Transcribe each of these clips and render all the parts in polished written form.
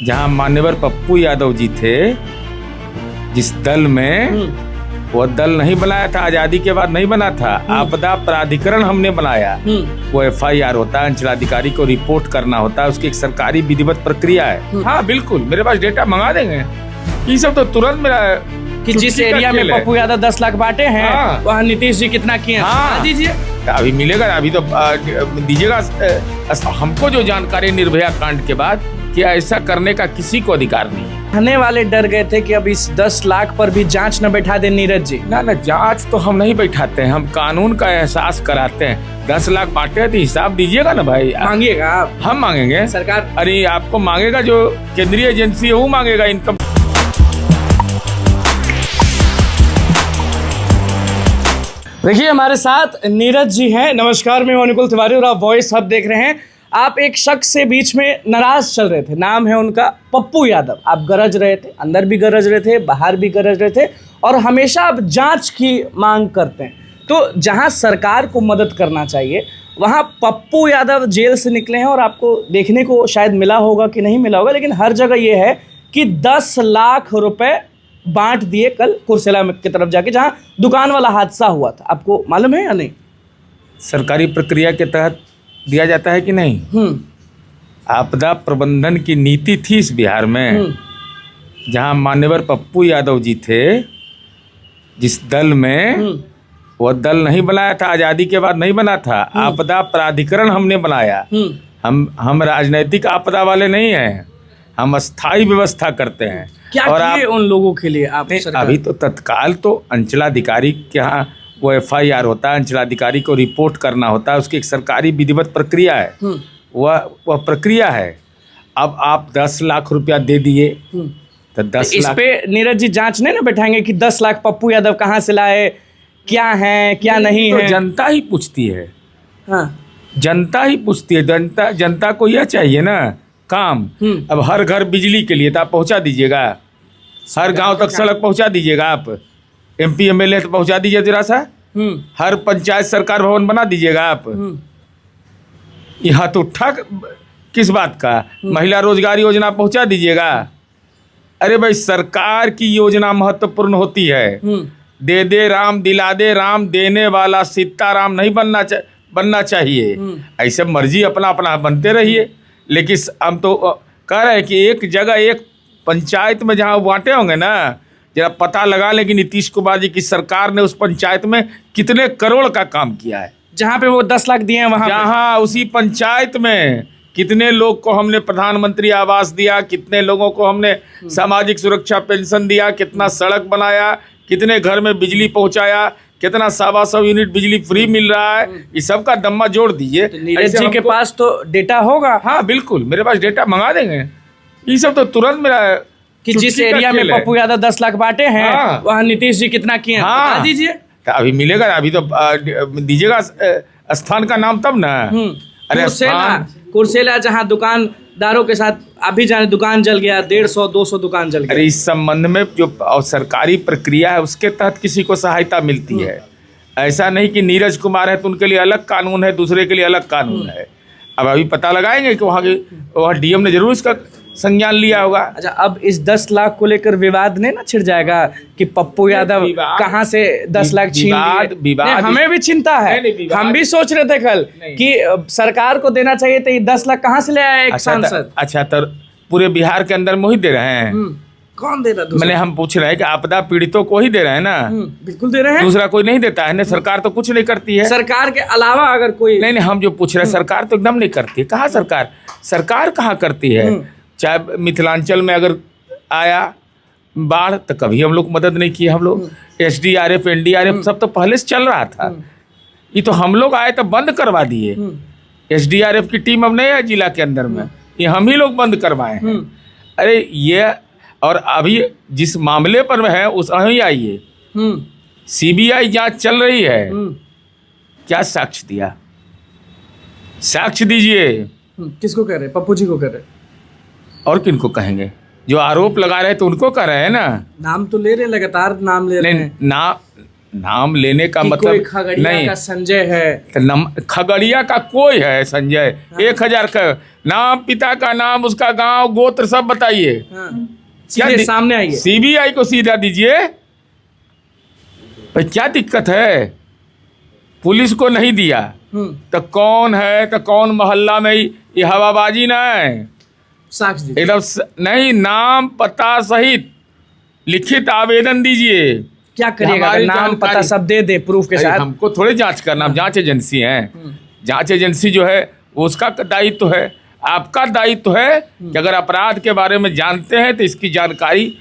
जहां मान्यवर पप्पू यादव जी थे, जिस दल में वो दल नहीं बनाया था, आजादी के बाद नहीं बना था, आपदा प्राधिकरण हमने बनाया। वो FIR होता है, अंचलाधिकारी को रिपोर्ट करना होता है, उसकी एक सरकारी विधिवत प्रक्रिया है। हाँ बिल्कुल, मेरे पास डेटा मंगा देंगे। ये सब तो तुरंत मेरा कि जिस एरिया में पप्पू यादव 10 लाख बांटे हैं, वहाँ नीतीश जी कितना किए हैं? हाँ दीजिए, अभी मिलेगा, अभी तो दीजिएगा। हमको जो जानकारी निर्भया कांड के बाद कि ऐसा करने का किसी को अधिकार नहीं है। आने वाले डर गए थे कि अब इस 10 लाख पर भी जांच न बैठा दे नीरज जी। ना जांच तो हम नहीं बैठाते हैं, हम कानून का एहसास कराते हैं। 10 लाख बांटे तो हिसाब दीजिएगा ना भाई। मांगिएगा आप? हम मांगेंगे, सरकार? अरे आपको मांगेगा, जो केंद्रीय एजेंसी है वो मांगेगा इनकम। देखिए हमारे साथ नीरज जी हैं। नमस्कार, मैं अनुकुल तिवारी और आप वॉइस हब देख रहे हैं। आप एक शख्स से बीच में नाराज चल रहे थे, नाम है उनका पप्पू यादव। आप गरज रहे थे, अंदर भी गरज रहे थे, बाहर भी गरज रहे थे और हमेशा आप जांच की मांग करते हैं। तो जहां सरकार को मदद करना चाहिए वहां पप्पू यादव जेल से निकले हैं और आपको देखने को शायद मिला होगा कि नहीं मिला होगा, लेकिन हर जगह ये है कि 10 लाख रुपए बांट दिए कल कुर्सेला की तरफ जाके, जहां दुकान वाला हादसा हुआ था। आपको मालूम है या नहीं? सरकारी प्रक्रिया के तहत दिया जाता है कि नहीं? आपदा प्रबंधन की नीति थी इस बिहार में। जहां मान्यवर पप्पू यादव जी थे, जिस दल में वो दल नहीं बनाया था, आजादी के बाद नहीं बना था, आपदा प्राधिकरण हमने बनाया। हम राजनीतिक आपदा वाले नहीं हैं, हम स्थायी व्यवस्था करते हैं। क्या और किए उन लोगों के लिए आप? अभी तो तत्काल तो अंचलाधिकारी के यहाँ वो FIR होता है, अंचलाधिकारी को रिपोर्ट करना होता है, उसकी एक सरकारी विधिवत प्रक्रिया है। वह प्रक्रिया है। अब आप 10 लाख रुपया दे दिए तो 10 इस लाख पे नीरज जी जांच नहीं ना बैठाएंगे कि 10 लाख पप्पू यादव कहाँ से लाए, क्या है क्या नहीं है? जनता ही पूछती है। हाँ, जनता ही पूछती है। जनता को यह चाहिए ना काम। अब हर घर बिजली के लिए तो आप पहुंचा दीजिएगा, हर गांव तक सड़क पहुंचा दीजिएगा, आप MP MLA तक पहुंचा दीजिए जरा सा, हर पंचायत सरकार भवन बना दीजिएगा आप। यहाँ तो ठग किस बात का? महिला रोजगार योजना पहुंचा दीजिएगा। अरे भाई, सरकार की योजना महत्वपूर्ण होती है। दे दे राम, दिला दे राम, देने वाला सीताराम नहीं बनना चाहिए। ऐसे मर्जी अपना अपना बनते रहिए। लेकिन हम तो कह रहे हैं कि एक जगह, एक पंचायत में जहाँ बांटे होंगे ना, जरा पता लगा लें कि नीतीश कुमार जी की सरकार ने उस पंचायत में कितने करोड़ का काम किया है। जहाँ पे वो 10 लाख दिए हैं वहाँ जहाँ उसी पंचायत में कितने लोग को हमने प्रधानमंत्री आवास दिया, कितने लोगों को हमने सामाजिक सुरक्षा पेंशन दिया, कितना सड़क बनाया, कितने घर में बिजली पहुंचाया, कितना 125 यूनिट बिजली फ्री मिल रहा है। ये सब का दम्मा जोड़ दीजिए। तो नीरज जी के पास तो डेटा होगा? हाँ बिल्कुल, मेरे पास डेटा मंगा देंगे। ये सब तो तुरंत मेरा कि जिस एरिया में पप्पू यादव 10 लाख बांटे हैं, वहाँ नीतीश जी कितना किए हैं? हाँ, बता दीजिए। अभी मिलेगा, अभी तो दीजिएगा। स्थान का नाम तब ना। अरे कुर्सेला जहाँ दुकानदारों के साथ अभी जाने दुकान जल गया, 150-200 दुकान जल गया। अरे इस संबंध में जो सरकारी प्रक्रिया है उसके तहत किसी को सहायता मिलती है। ऐसा नहीं कि नीरज कुमार है तो उनके लिए अलग कानून है, दूसरे के लिए अलग कानून है। अब अभी पता लगाएंगे कि वहाँ DM ने जरूर इसका संज्ञान लिया होगा। अच्छा, अब इस 10 लाख को लेकर विवाद नहीं ना छिड़ जाएगा कि पप्पू यादव कहाँ से 10 लाख छीन लिए? हमें भी चिंता है। हम भी सोच रहे थे कल कि सरकार को देना चाहिए था, ये 10 लाख कहाँ से ले आया एक सांसद? अच्छा, तो पूरे बिहार के अंदर वही दे रहे हैं? कौन दे रहा है? मैंने हम पूछ रहे हैं कि आपदा पीड़ितों को ही दे रहे हैं ना? बिल्कुल दे रहे हैं, दूसरा कोई नहीं देता है ना। सरकार तो कुछ नहीं करती है। सरकार के अलावा अगर कोई नहीं, हम जो पूछ रहे हैं, सरकार तो एकदम नहीं करती है। कहाँ सरकार कहाँ करती है? चाहे मिथिलांचल में अगर आया बाढ़ तो कभी हम लोग मदद नहीं किए। हम लोग SDRF NDRF सब तो पहले से चल रहा था। ये तो हम लोग आए तो बंद करवा दिए। SDRF की टीम अब नहीं है जिला के अंदर में, ये हम ही लोग बंद करवाए हैं। अरे ये, और अभी जिस मामले पर है उस वहीं आइए, CBI जांच चल रही है। क्या साक्ष्य दिया? साक्ष्य दीजिए। किसको कह रहे हैं? पप्पू जी को कह रहे हैं? और किनको कहेंगे? जो आरोप लगा रहे हैं तो उनको कह रहे हैं ना। नाम तो ले रहे हैं, लगातार नाम ले रहे हैं। नाम लेने का कि कोई मतलब खगड़िया नहीं का संजय है। तो खगड़िया का कोई है संजय? 1000 का नाम, पिता का नाम, उसका गांव गोत्र सब बताइए। सीधे सामने आइए। सीबीआई को सीधा दीजिए। भाई क्या दिक्कत है? पुलिस को नहीं दिया तो कौन है? तो कौन मोहल्ला में ये हवाबाजी ना है? साक्ष्य दीजिए। एकदम नहीं, नाम पता सहित लिखित आवेदन दीजिए। क्या करिएगा? हमारी नाम पता जानकारी- सब दे प्रूफ के अरे साथ। हमको थोड़े जांच करना, हम जांच एजेंसी हैं। जांच एजेंसी जो है वो उसका दायित्व है। आपका दायित्व है कि अगर अपराध के बारे में जानते हैं तो इसकी जानकारी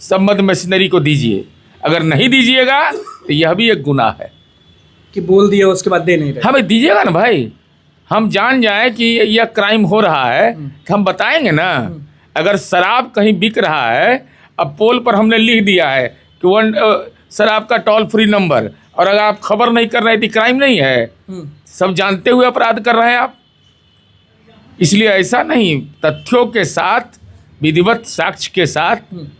संबद्ध मशीनरी को दीजिए। अगर नहीं दीजिएगा तो यह भी एक गुनाह है। कि बोल दिया उसके बाद दे नहीं रहे। हमें दीजिएगा ना भाई, हम जान जाए कि यह क्राइम हो रहा है तो हम बताएंगे ना। अगर शराब कहीं बिक रहा है, अब पोल पर हमने लिख दिया है कि शराब का टोल फ्री नंबर, और अगर आप खबर नहीं कर रहे तो क्राइम नहीं है। सब जानते हुए अपराध कर रहे हैं आप। इसलिए ऐसा नहीं, तथ्यों के साथ, विधिवत साक्ष्य के साथ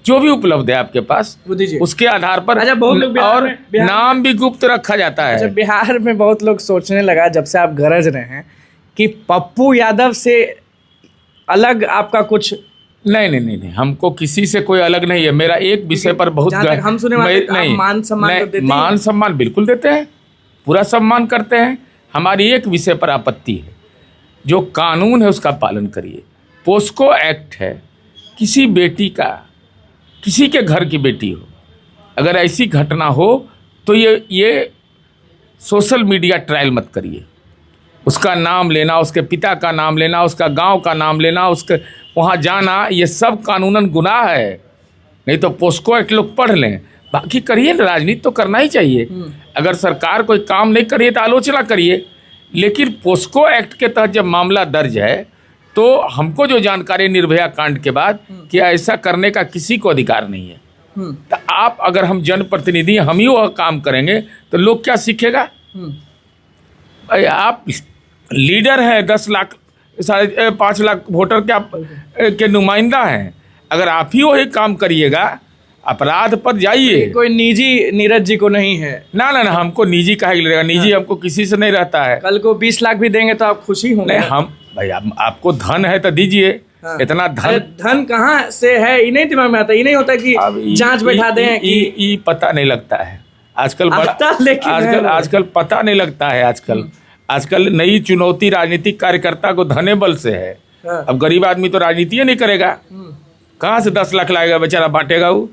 जो भी उपलब्ध है आपके पास, वो दीजिए। उसके आधार पर अच्छा, बहुत लोग बिहार और में- नाम भी गुप्त रखा जाता है। अच्छा, बिहार में बहुत लोग सोचने लगा जब से आप गरज रहे हैं कि पप्पू यादव से अलग आपका कुछ। नहीं, हमको किसी से कोई अलग नहीं है। मेरा एक विषय पर बहुत जहाँ तक हम सुने वाले तो आप मान सम्मान तो देते ही मान सम्मान बिल्कुल देते हैं, पूरा सम्मान करते हैं। हमारी एक विषय पर आपत्ति है, जो कानून है उसका पालन करिए। पोस्को एक्ट है, किसी बेटी का, किसी के घर की बेटी हो, अगर ऐसी घटना हो तो ये सोशल मीडिया ट्रायल मत करिए। उसका नाम लेना, उसके पिता का नाम लेना, उसका गांव का नाम लेना, उसके वहाँ जाना, ये सब कानूनन गुनाह है। नहीं तो पोस्को एक्ट लोग पढ़ लें, बाकी करिए ना, राजनीति तो करना ही चाहिए। अगर सरकार कोई काम नहीं करिए तो आलोचना करिए, लेकिन पोस्को एक्ट के तहत जब मामला दर्ज है तो हमको जो जानकारी निर्भया कांड के बाद कि ऐसा करने का किसी को अधिकार नहीं है। तो आप, अगर हम जनप्रतिनिधि हम ही वह काम करेंगे तो लोग क्या सीखेगा? भाई आप लीडर हैं, 10 लाख 5.5 लाख वोटर के नुमाइंदा हैं। अगर आप ही वही काम करिएगा, अपराध पर जाइए। कोई निजी नीरज जी को नहीं है। ना, हमको निजी काहे के लगेगा? निजी हमको किसी से नहीं रहता है। कल को 20 लाख भी देंगे तो आप खुशी होंगे। नहीं, हम भाई आपको धन है तो दीजिए। इतना अरे धन धन कहाँ से है ये नहीं दिमाग में आता। ये नहीं होता कि जांच बैठा दें कि पता नहीं लगता है आजकल। आता, लेकिन आजकल पता नहीं लगता है। आजकल नई चुनौती राजनीतिक कार्यकर्ता को धने बल से है। अब गरीब आदमी तो राजनीति नहीं करेगा, कहाँ से 10 लाख लाएगा बेचारा, बांटेगा वो?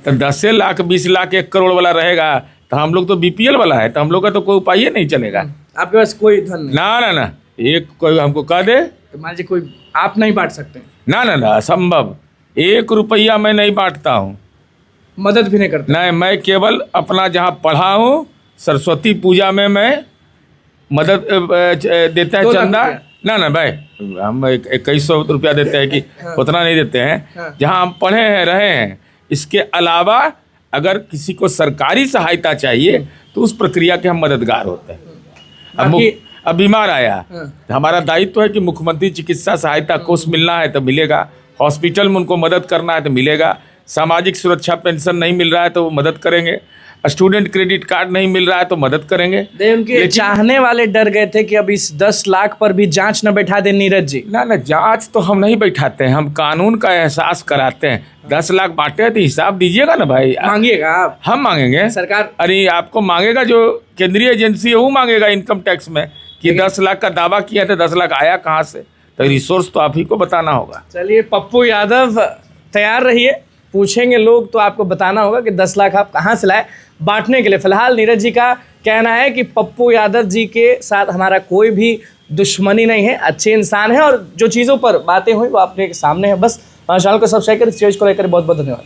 तो 10 लाख 20 लाख 1 करोड़ वाला रहेगा तो हम लोग तो बीपीएल वाला है, तो हम लोग का तो कोई उपाय ही नहीं चलेगा। आपके पास कोई धन नहीं? ना, एक कोई हमको कह दे तो मान लीजिए कोई आप नहीं बांट सकते? ना, असंभव। 1 रुपया मैं नहीं बांटता हूँ, मदद भी नहीं करते? नहीं, मैं केवल अपना जहाँ पढ़ा हूँ, सरस्वती पूजा में मैं मदद देता है, चंदा। ना भाई, हम 2100 रुपया देते हैं कि उतना नहीं देते हैं। जहाँ हम पढ़े हैं, रहे हैं, इसके अलावा अगर किसी को सरकारी सहायता चाहिए तो उस प्रक्रिया के हम मददगार होते हैं। अब बीमार आया, हमारा दायित्व है कि मुख्यमंत्री चिकित्सा सहायता कोष मिलना है तो मिलेगा, हॉस्पिटल में उनको मदद करना है तो मिलेगा, सामाजिक सुरक्षा पेंशन नहीं मिल रहा है तो वो मदद करेंगे, स्टूडेंट क्रेडिट कार्ड नहीं मिल रहा है तो मदद करेंगे। उनके चाहने वाले डर गए थे कि अब इस 10 लाख पर भी जांच न बैठा दे नीरज जी। ना, जांच तो हम नहीं बैठाते हैं, हम कानून का एहसास कराते हैं। 10 लाख बांटे तो हिसाब दीजिएगा ना भाई। मांगिएगा आप? हम मांगेंगे सरकार? अरे आपको मांगेगा, जो केंद्रीय एजेंसी है वो मांगेगा इनकम टैक्स में कि 10 लाख का दावा किया तो 10 लाख आया कहाँ से, तो रिसोर्स तो आप ही को बताना होगा। चलिए पप्पू यादव, तैयार रहिए, पूछेंगे लोग तो आपको बताना होगा कि 10 लाख आप कहाँ से लाए बांटने के लिए। फिलहाल नीरज जी का कहना है कि पप्पू यादव जी के साथ हमारा कोई भी दुश्मनी नहीं है, अच्छे इंसान है और जो चीज़ों पर बातें हुई वो आपके सामने है। बस चैनल को सब्सक्राइब करें, इस चीज़ को लेकर बहुत बहुत धन्यवाद।